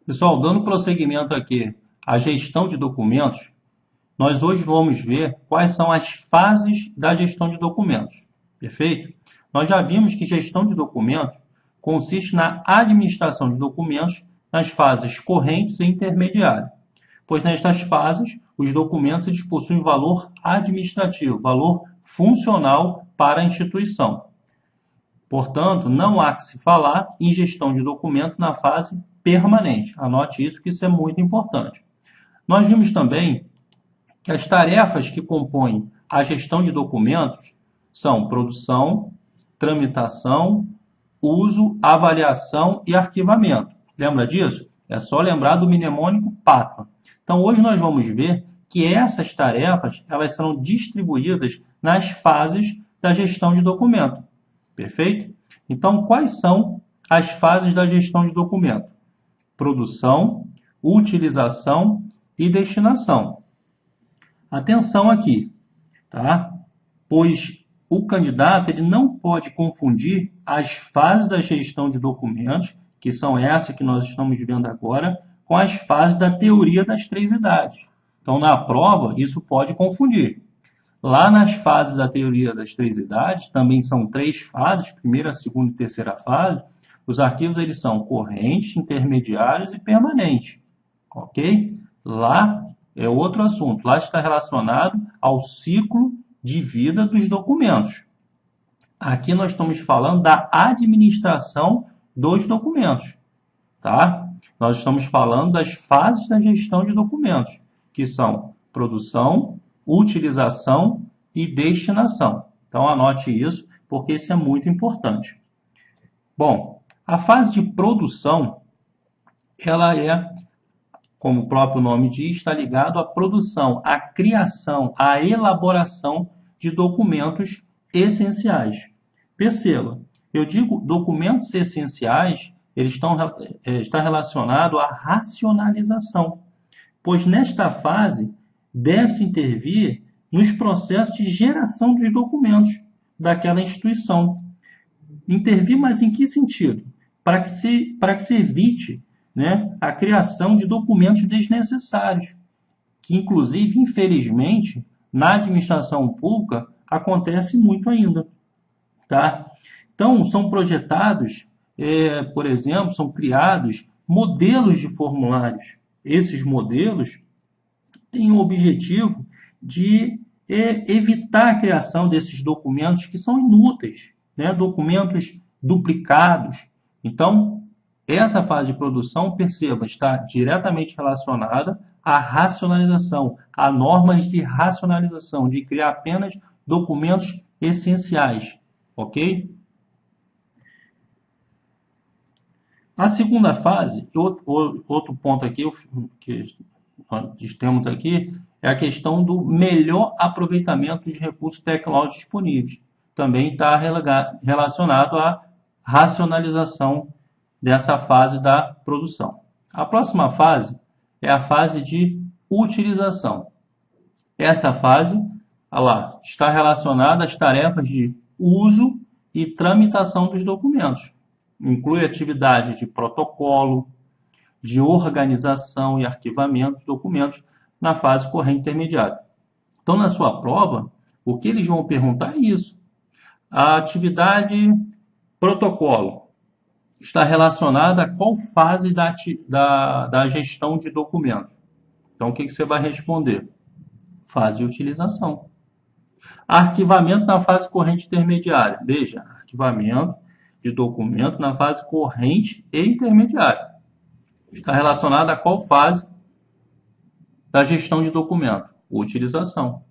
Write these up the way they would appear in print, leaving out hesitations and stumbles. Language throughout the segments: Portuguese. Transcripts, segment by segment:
Pessoal, dando prosseguimento aqui à gestão de documentos, nós hoje vamos ver quais são as fases da gestão de documentos. Perfeito? Nós já vimos que gestão de documentos consiste na administração de documentos nas fases correntes e intermediárias, pois nestas fases os documentos eles possuem valor administrativo, valor funcional para a instituição. Portanto, não há que se falar em gestão de documento na fase permanente. Anote isso, que isso é muito importante. Nós vimos também que as tarefas que compõem a gestão de documentos são produção, tramitação, uso, avaliação e arquivamento. Lembra disso? É só lembrar do mnemônico PATMA. Então, hoje nós vamos ver que essas tarefas elas serão distribuídas nas fases da gestão de documento. Perfeito? Então, quais são as fases da gestão de documento? Produção, utilização e destinação. Atenção aqui, tá? Pois o candidato ele não pode confundir as fases da gestão de documentos, que são essas que nós estamos vendo agora, com as fases da teoria das três idades. Então, na prova, isso pode confundir. Lá nas fases da teoria das três idades, também são três fases, primeira, segunda e terceira fase. Os arquivos eles são correntes, intermediários e permanentes. Ok? Lá é outro assunto. Lá está relacionado ao ciclo de vida dos documentos. Aqui nós estamos falando da administração dos documentos. Tá? Nós estamos falando das fases da gestão de documentos, que são produção, utilização e destinação. Então, anote isso, porque isso é muito importante. Bom, a fase de produção, ela é, como o próprio nome diz, está ligado à produção, à criação, à elaboração de documentos essenciais. Perceba, eu digo documentos essenciais, eles está relacionado à racionalização, pois nesta fase deve-se intervir nos processos de geração dos documentos daquela instituição. Intervir, mas em que sentido? Para que se evite, né, a criação de documentos desnecessários, que inclusive, infelizmente, na administração pública acontece muito ainda. Tá? Então, são projetados, por exemplo, são criados modelos de formulários. Esses modelos tem o objetivo de evitar a criação desses documentos que são inúteis, né? Documentos duplicados. Então, essa fase de produção, perceba, está diretamente relacionada à racionalização, a normas de racionalização, de criar apenas documentos essenciais, ok? A segunda fase, outro ponto aqui que nós temos aqui, é a questão do melhor aproveitamento de recursos tecnológicos disponíveis. Também está relacionado à racionalização dessa fase da produção. A próxima fase é a fase de utilização. Esta fase está relacionada às tarefas de uso e tramitação dos documentos. Inclui atividades de protocolo, de organização e arquivamento de documentos na fase corrente intermediária. Então, na sua prova, o que eles vão perguntar é isso. A atividade protocolo está relacionada a qual fase da gestão de documento? Então, o que você vai responder? Fase de utilização. Arquivamento na fase corrente intermediária. Veja, arquivamento de documento na fase corrente e intermediária. Está relacionado a qual fase da gestão de documento? Utilização.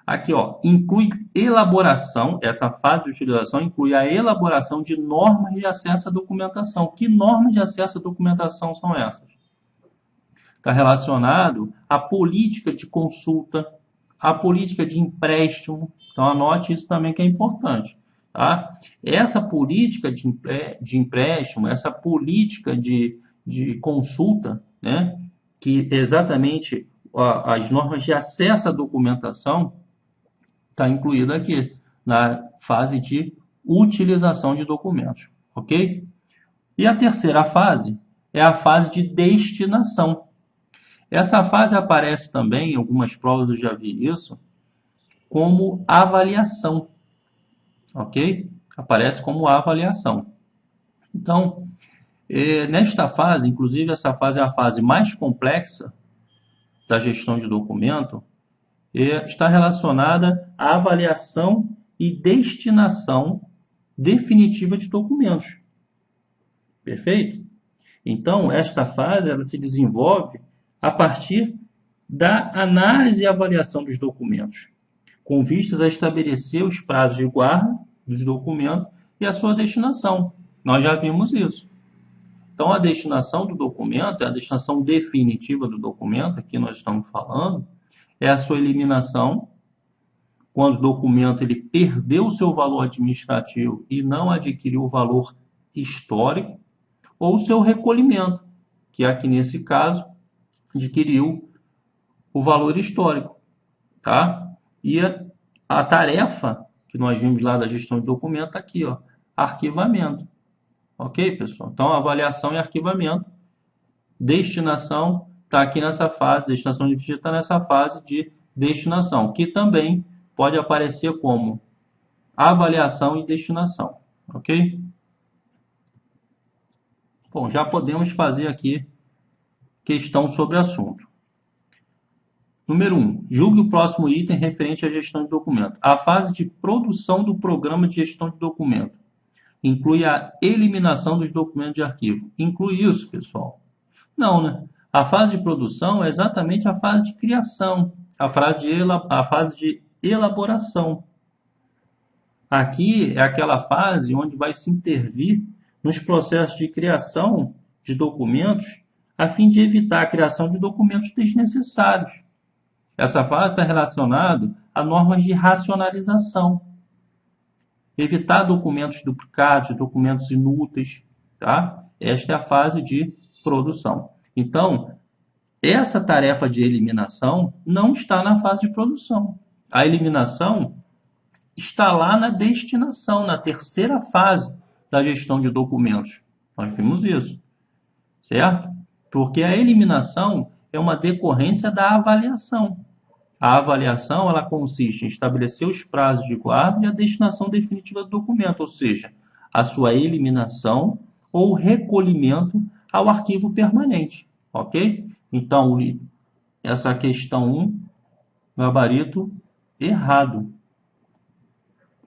Aqui, inclui elaboração, essa fase de utilização inclui a elaboração de normas de acesso à documentação. Que normas de acesso à documentação são essas? Está relacionado à política de consulta, à política de empréstimo. Então, anote isso também que é importante. Tá? Essa política de empréstimo, essa política de consulta, né, que exatamente as normas de acesso à documentação está incluída aqui, na fase de utilização de documentos, ok? E a terceira fase é a fase de destinação. Essa fase aparece também, em algumas provas eu já vi isso, como avaliação, ok? Aparece como avaliação. Então, nesta fase, inclusive essa fase é a fase mais complexa da gestão de documento, está relacionada à avaliação e destinação definitiva de documentos. Perfeito? Então, esta fase ela se desenvolve a partir da análise e avaliação dos documentos, com vistas a estabelecer os prazos de guarda dos documentos e a sua destinação. Nós já vimos isso. Então, a destinação do documento, a destinação definitiva do documento, aqui nós estamos falando, é a sua eliminação, quando o documento ele perdeu o seu valor administrativo e não adquiriu o valor histórico, ou o seu recolhimento, que aqui nesse caso adquiriu o valor histórico, tá? E a tarefa que nós vimos lá da gestão de documento está aqui, ó, arquivamento. Ok, pessoal? Então, avaliação e arquivamento. Destinação está aqui nessa fase, destinação definitiva está nessa fase de destinação, que também pode aparecer como avaliação e destinação. Ok? Bom, já podemos fazer aqui questão sobre o assunto. Número 1. Julgue o próximo item referente à gestão de documento. A fase de produção do programa de gestão de documento inclui a eliminação dos documentos de arquivo. Inclui isso, pessoal? Não, né? A fase de produção é exatamente a fase de criação, a fase de elaboração. Aqui é aquela fase onde vai se intervir nos processos de criação de documentos a fim de evitar a criação de documentos desnecessários. Essa fase está relacionada a normas de racionalização. Evitar documentos duplicados, documentos inúteis, tá? Esta é a fase de produção. Então, essa tarefa de eliminação não está na fase de produção. A eliminação está lá na destinação, na terceira fase da gestão de documentos. Nós vimos isso, certo? Porque a eliminação é uma decorrência da avaliação. A avaliação ela consiste em estabelecer os prazos de guarda e a destinação definitiva do documento, ou seja, a sua eliminação ou recolhimento ao arquivo permanente, ok? Então, essa questão 1, gabarito errado.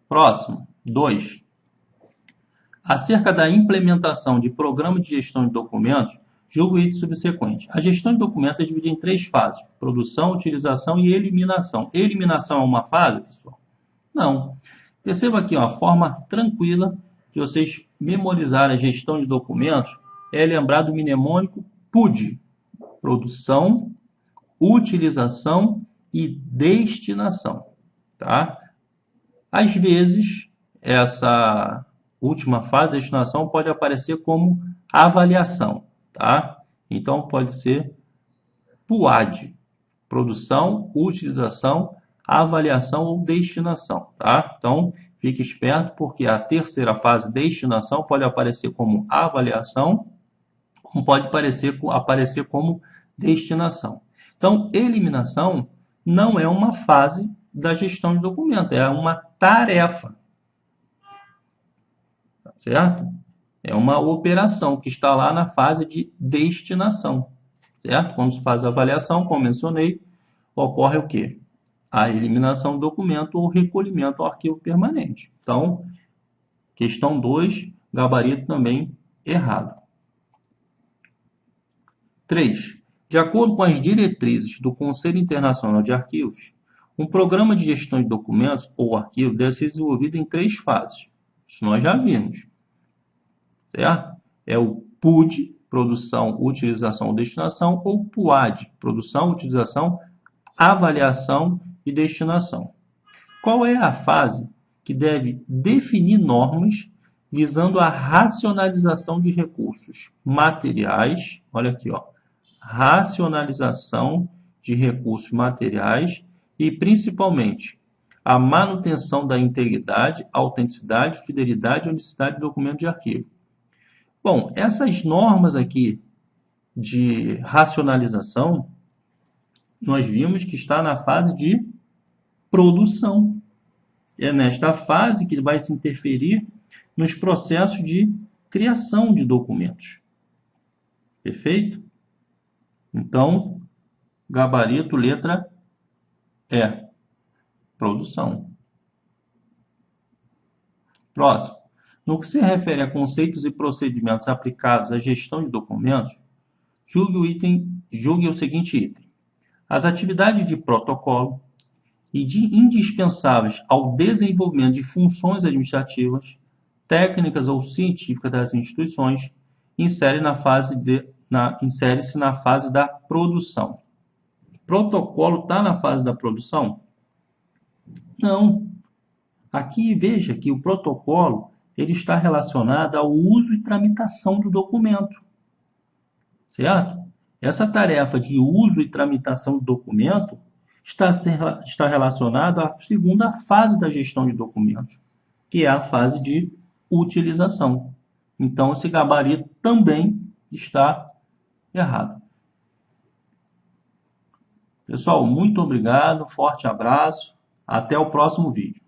Próximo, 2. Acerca da implementação de programa de gestão de documentos, julgue o item subsequente. A gestão de documentos é dividida em 3 fases: produção, utilização e eliminação. Eliminação é uma fase, pessoal? Não. Perceba aqui, ó, a forma tranquila de vocês memorizarem a gestão de documentos é lembrar do mnemônico PUD. Produção, utilização e destinação. Tá? Às vezes, essa última fase, destinação, pode aparecer como avaliação. Tá? Então, pode ser PUAD, produção, utilização, avaliação ou destinação. Tá? Então, fique esperto, porque a terceira fase, destinação, pode aparecer como avaliação, como pode aparecer como destinação. Então, eliminação não é uma fase da gestão de documento, é uma tarefa. Certo? É uma operação que está lá na fase de destinação, certo? Quando se faz a avaliação, como mencionei, ocorre o quê? A eliminação do documento ou recolhimento ao arquivo permanente. Então, questão 2, gabarito também errado. 3. De acordo com as diretrizes do Conselho Internacional de Arquivos, um programa de gestão de documentos ou arquivo deve ser desenvolvido em 3 fases. Isso nós já vimos. Certo? É o PUD, produção, utilização ou destinação, ou PUAD, produção, utilização, avaliação e destinação. Qual é a fase que deve definir normas visando a racionalização de recursos materiais? Olha aqui, ó, racionalização de recursos materiais e, principalmente, a manutenção da integridade, autenticidade, fidelidade e unicidade do documento de arquivo. Bom, essas normas aqui de racionalização, nós vimos que está na fase de produção. É nesta fase que vai se interferir nos processos de criação de documentos. Perfeito? Então, gabarito letra E, produção. Próximo. No que se refere a conceitos e procedimentos aplicados à gestão de documentos, julgue o seguinte item. As atividades de protocolo e de indispensáveis ao desenvolvimento de funções administrativas, técnicas ou científicas das instituições, insere-se na fase da produção. Protocolo está na fase da produção? Não. Aqui veja que o protocolo ele está relacionado ao uso e tramitação do documento. Certo? Essa tarefa de uso e tramitação do documento está relacionada à segunda fase da gestão de documentos, que é a fase de utilização. Então, esse gabarito também está errado. Pessoal, muito obrigado, forte abraço, até o próximo vídeo.